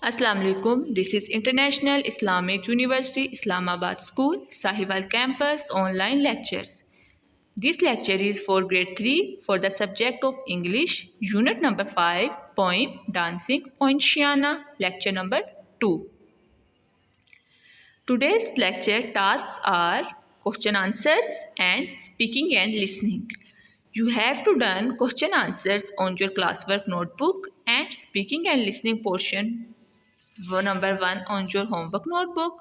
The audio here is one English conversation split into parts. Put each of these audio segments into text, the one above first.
Assalamu alaikum. This is International Islamic University Islamabad School, Sahiwal Campus online lectures. This lecture is for grade 3 for the subject of English, unit number 5, poem, dancing, Poinciana, lecture number 2. Today's lecture tasks are question answers and speaking and listening. You have to done question answers on your classwork notebook and speaking and listening portion number 1 on your homework notebook,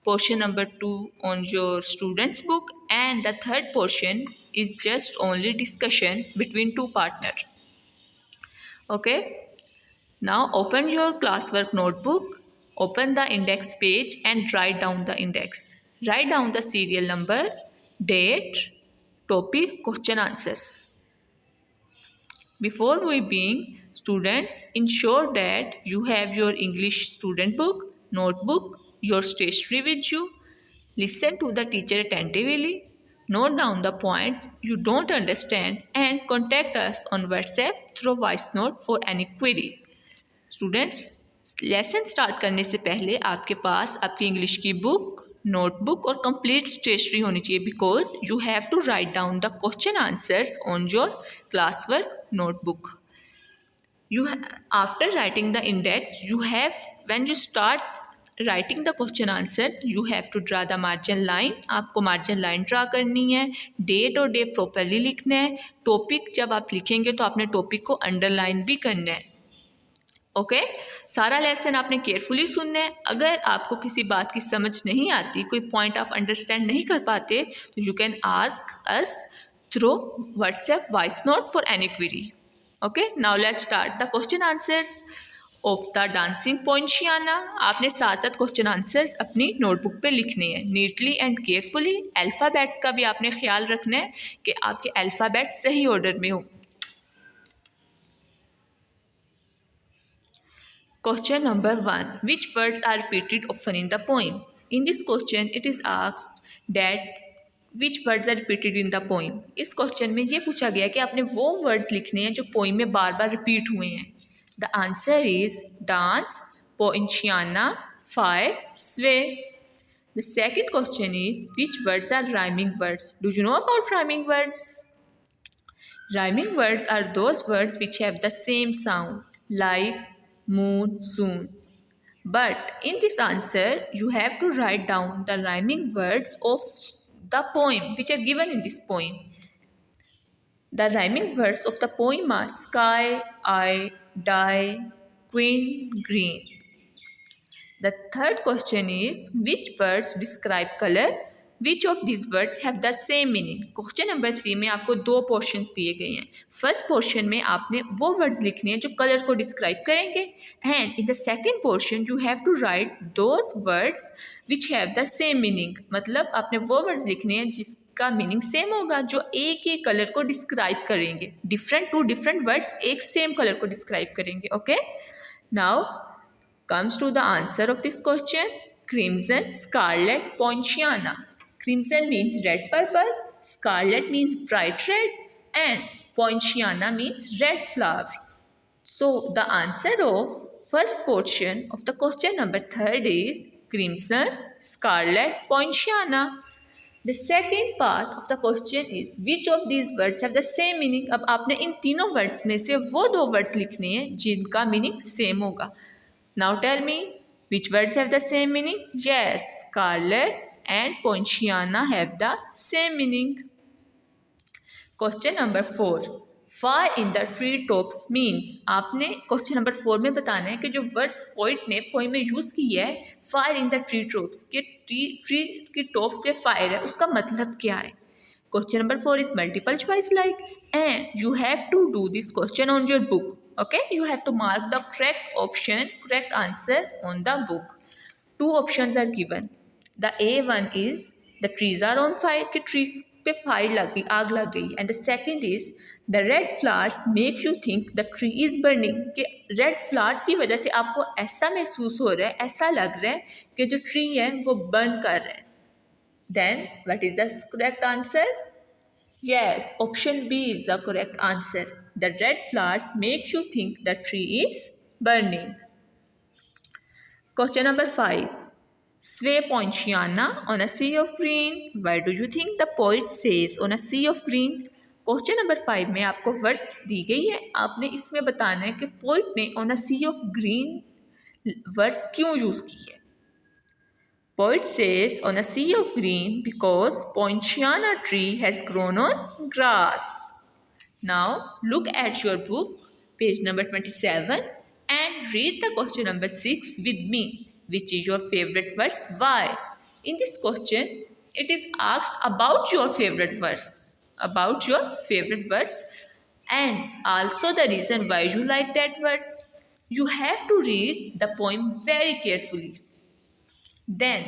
portion number 2 on your students book, and the third portion is just only discussion between two partners. Okay, now open your classwork notebook, open the index page and write down the index. Write down the serial number, date, topic, question answers. Before we begin, students, ensure that you have your English student book, notebook, your stationery with you. Listen to the teacher attentively. Note down the points you don't understand and contact us on WhatsApp through voice note for any query. Students, lesson start करने से पहले आपके पास आपकी English की book, notebook और complete stationery होनी चाहिए because you have to write down the question answers on your class work notebook. After writing the index, when you start writing the question answer, you have to draw the margin line. आपको margin line draw करनी है, date और day properly लिखना है, topic जब आप लिखेंगे तो आपने topic को underline भी करना है. ओके सारा लेसन आपने केयरफुली सुनना है. अगर आपको किसी बात की समझ नहीं आती, कोई पॉइंट आप अंडरस्टैंड नहीं कर पाते, तो you can ask us through WhatsApp voice note for any query. Okay, now let's start the question answers of the dancing poinciana. आपने साथ साथ क्वेश्चन आंसर्स अपनी नोटबुक पे लिखने हैं नीटली एंड केयरफुली. अल्फ़ाबेट्स का भी आपने ख्याल रखना है कि आपके अल्फ़ाबेट्स सही ऑर्डर में हो. Question number 1. Which words are repeated often in the poem? In this question, it is asked that which words are repeated in the poem. इस क्वेश्चन में ये पूछा गया कि आपने वो वर्ड्स लिखने हैं जो पोइम में बार बार रिपीट हुए हैं. The answer is dance, poinciana, fire, sway. The second question is which words are rhyming words? Do you know about rhyming words? Rhyming words are those words which have the same sound like moon, soon. But in this answer, you have to write down the rhyming words of the poem which are given in this poem. The rhyming words of the poem are sky, eye, die, queen, green. The third question is which words describe color? Which of these words have the same meaning? Question number 3 में आपको दो portions दिए गए हैं. First portion में आपने वो words लिखने हैं जो कलर को डिस्क्राइब करेंगे and in the second portion you have to write those words which have the same meaning. मतलब आपने वो वर्ड्स लिखने हैं जिसका मीनिंग सेम होगा, जो एक ही कलर को डिस्क्राइब करेंगे. टू डिफरेंट वर्ड्स एक सेम कलर को डिस्क्राइब करेंगे. Okay, now comes to the answer of this question. Crimson, scarlet, poinciana. Crimson means red purple, scarlet means bright red, and poinciana means red flower. So the answer of first portion of the question number 3 is crimson, scarlet, poinciana. The second part of the question is which of these words have the same meaning. अब आपने इन तीनों words में से वो दो words लिखने हैं जिनका मीनिंग सेम होगा. Now tell me, which words have the same meaning? Yes, scarlet and poinciana have the same meaning. Question number 4. Far in the tree tops means. आपने क्वेश्चन नंबर 4 में बताना है कि जो वर्ड्स पोइट ने poem में use की है fire in the tree tops, कि ट्री की टॉप्स पे फायर है, उसका मतलब क्या है. Question number 4 is multiple choice like, and you have to do this question on your book. Okay, you have to mark the correct answer on the book. Two options are given. The A1 is the trees are on fire, कि trees पे fire लग गई, आग लग गई. And the second is the red flowers make you think the tree is burning, कि red flowers की वजह से आपको ऐसा महसूस हो रहा है, ऐसा लग रहा है कि जो tree है वो burn कर रहा है. Then what is the correct answer? Yes, option B is the correct answer. The red flowers make you think the tree is burning. Question number 5. Svea Poinciana on a sea of green. Why do you think the poet says on a sea of green? Question number 5 में आपको verse दी गई है, आपने इसमें बताना है कि poet ने on a sea of green verse क्यों यूज़ की है. Poet says on a sea of green because Poinciana tree has grown on grass. Now look at your book, page number 27, and read the question number 6 with me. Which is your favorite verse? Why? In this question, it is asked about your favorite verse. About your favorite verse and also the reason why you like that verse. You have to read the poem very carefully. Then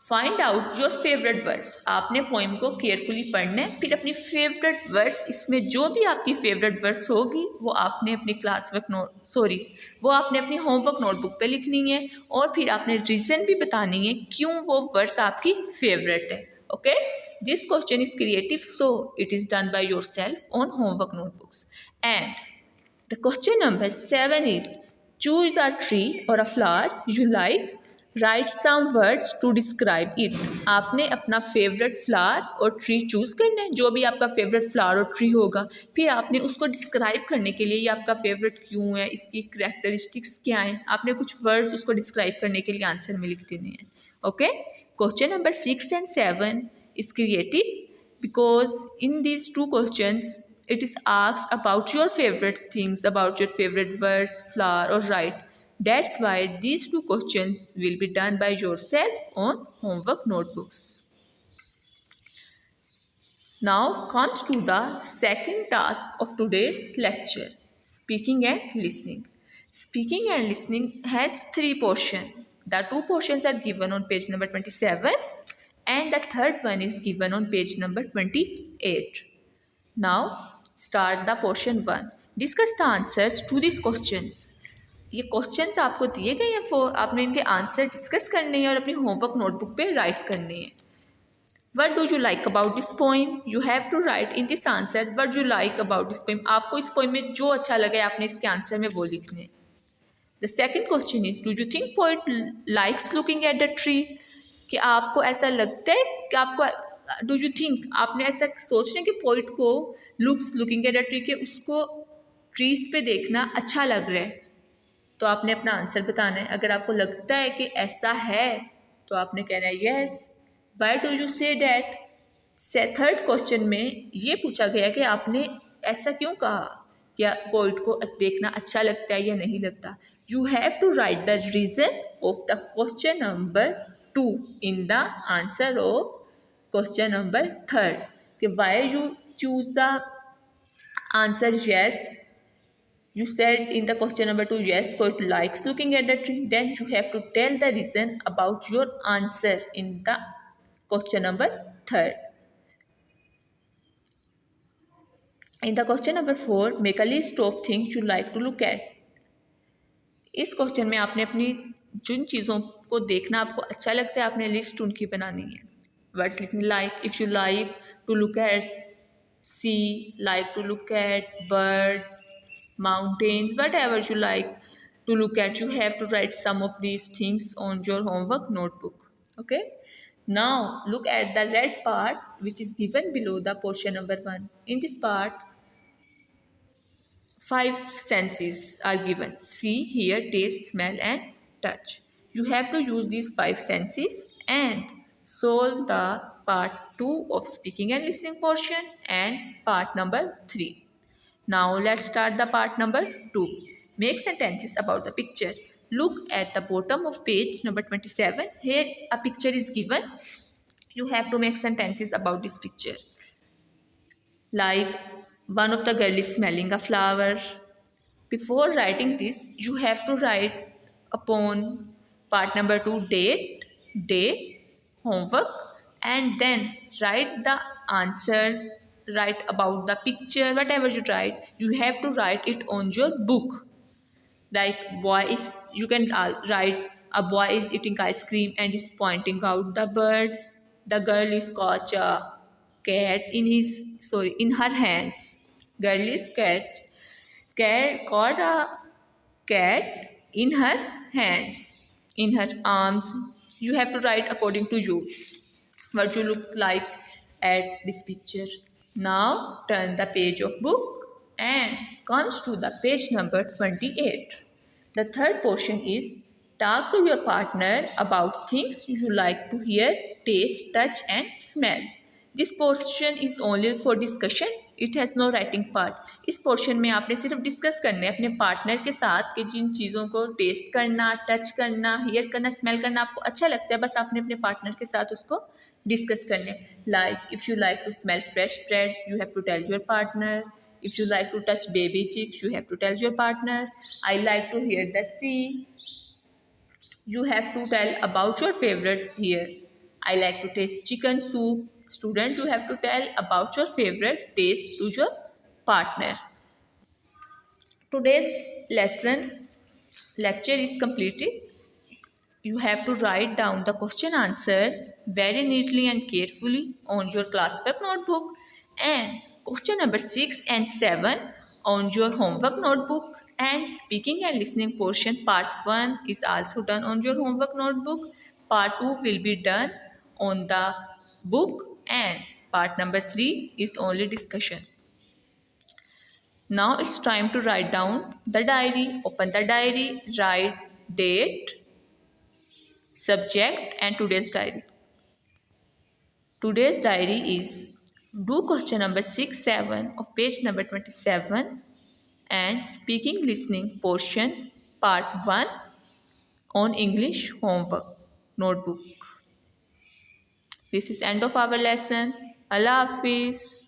find out your favourite verse. आपने poem को carefully पढ़ना है, फिर अपनी favourite verse, इसमें जो भी आपकी फेवरेट वर्स होगी वो आपने अपनी क्लास वर्क वो आपने अपनी होमवर्क नोटबुक पे लिखनी है और फिर आपने रीज़न भी बतानी है क्यों वो वर्स आपकी फेवरेट है. Okay, this question is creative so it is done by yourself on homework notebooks. And the question number 7 is choose a tree और a flower you like. Write some words to describe it. आपने अपना favourite flower और tree choose करना है, जो भी आपका favourite flower और ट्री होगा, फिर आपने उसको डिस्क्राइब करने के लिए ये आपका फेवरेट क्यों है, इसकी करैक्टरिस्टिक्स क्या हैं, आपने कुछ वर्ड्स उसको डिस्क्राइब करने के लिए आंसर में लिख देने हैं. Okay, question number 6 and 7 is creative because in these two questions it is asked about your favorite things, about your favorite words, flower or write. That's why these two questions will be done by yourself on homework notebooks. Now comes to the second task of today's lecture, speaking and listening. Speaking and listening has 3 portions. The 2 portions are given on page number 27 and the third one is given on page number 28. Now start the portion 1. Discuss the answers to these questions. ये questions आपको दिए गए हैं, आपने इनके answer discuss करने हैं और अपनी होमवर्क नोटबुक पे राइट करने हैं. What do you like about this poem? You have to write in this answer what you like about this poem. आपको इस पोइम में जो अच्छा लगे आपने इसके आंसर में वो लिखने हैं. The second question is do you think poet likes looking at the tree. कि आपको ऐसा लगता है कि आपको डू यू थिंक आपने ऐसा सोचना है कि पोइट को लुकिंग एट द ट्री के उसको ट्रीज पे देखना अच्छा लग रहा है, तो आपने अपना आंसर बताना है. अगर आपको लगता है कि ऐसा है तो आपने कहना है yes. Why do you say that. Third question में ये पूछा गया कि आपने ऐसा क्यों कहा, क्या पोइट को देखना अच्छा लगता है या नहीं लगता. You have to write the reason of the question number 2 in the answer of question number 3. कि why you choose the answer yes. You said in the question number 2, yes, poet likes looking at the tree. Then you have to tell the reason about your answer in the question number 3. In the question number 4, make a list of things you like to look at. इस question में आपने अपनी जिन चीज़ों को देखना आपको अच्छा लगता है आपने लिस्ट उनकी बनानी है. वर्ड्स लिखने like. If you like to look at sea, like to look at birds, mountains, whatever you like to look at, you have to write some of these things on your homework notebook. Okay, now look at the red part which is given below the portion number 1. In this part 5 senses are given: see, hear, taste, smell and touch. You have to use these 5 senses and solve the part 2 of speaking and listening portion and part number 3. Now let's start the part number 2. Make sentences about the picture. Look at the bottom of page number 27. Here a picture is given. You have to make sentences about this picture. Like one of the girl is smelling a flower. Before writing this, you have to write upon part number 2 date, day, homework, and then write the answers. Write about the picture, whatever you write, you have to write it on your book. Like boy is, you can write a boy is eating ice cream and is pointing out the birds. The girl is caught a cat in her hands. Girl is caught a cat in her hands. in her arms. You have to write according to you what you look like at this picture. Now turn the page of book and comes to the page number 28. The third portion is talk to your partner about things you like to hear, taste, touch and smell. This portion is only for discussion, it has no writing part. इस portion में आपने सिर्फ discuss करने अपने partner के साथ कि जिन चीज़ों को टेस्ट करना, टच करना, हियर करना, स्मेल करना आपको अच्छा लगता है, बस आपने अपने पार्टनर के साथ उसको डिस्कस करने. Like if you like to smell fresh bread, you have to tell your partner. If you like to touch baby cheeks, you have to tell your partner. I like to hear the sea. You have to tell about your favorite here. I like to taste chicken soup. Student, you have to tell about your favorite taste to your partner. Today's lecture is completed. You have to write down the question answers very neatly and carefully on your classwork notebook, and question number 6 and 7 on your homework notebook, and speaking and listening portion part 1 is also done on your homework notebook. Part 2 will be done on the book, and part number 3 is only discussion. Now it's time to write down the diary. Open the diary, write date, subject and today's diary. Today's diary is do question number 6, 7 of page number 27 and speaking listening portion part 1 on English homework notebook. This is end of our lesson. Allah Hafiz.